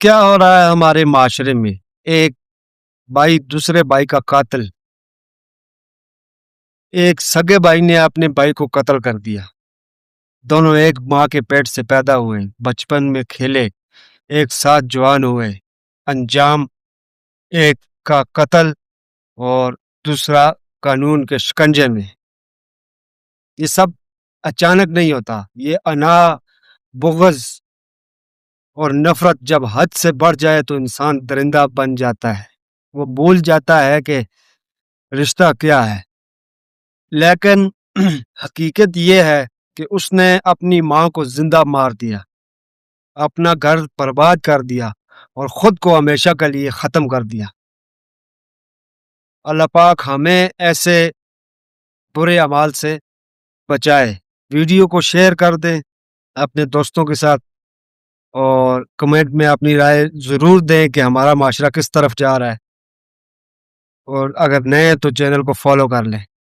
کیا ہو رہا ہے ہمارے معاشرے میں؟ ایک بھائی دوسرے بھائی کا قاتل، ایک سگے بھائی نے اپنے بھائی کو قتل کر دیا۔ دونوں ایک ماں کے پیٹ سے پیدا ہوئے، بچپن میں کھیلے، ایک ساتھ جوان ہوئے، انجام ایک کا قتل اور دوسرا قانون کے شکنجے میں۔ یہ سب اچانک نہیں ہوتا، یہ انا، بغض اور نفرت جب حد سے بڑھ جائے تو انسان درندہ بن جاتا ہے، وہ بھول جاتا ہے کہ رشتہ کیا ہے۔ لیکن حقیقت یہ ہے کہ اس نے اپنی ماں کو زندہ مار دیا، اپنا گھر برباد کر دیا اور خود کو ہمیشہ کے لیے ختم کر دیا۔ اللہ پاک ہمیں ایسے برے اعمال سے بچائے۔ ویڈیو کو شیئر کر دیں اپنے دوستوں کے ساتھ اور کمنٹ میں اپنی رائے ضرور دیں کہ ہمارا معاشرہ کس طرف جا رہا ہے، اور اگر نئے ہیں تو چینل کو فالو کر لیں۔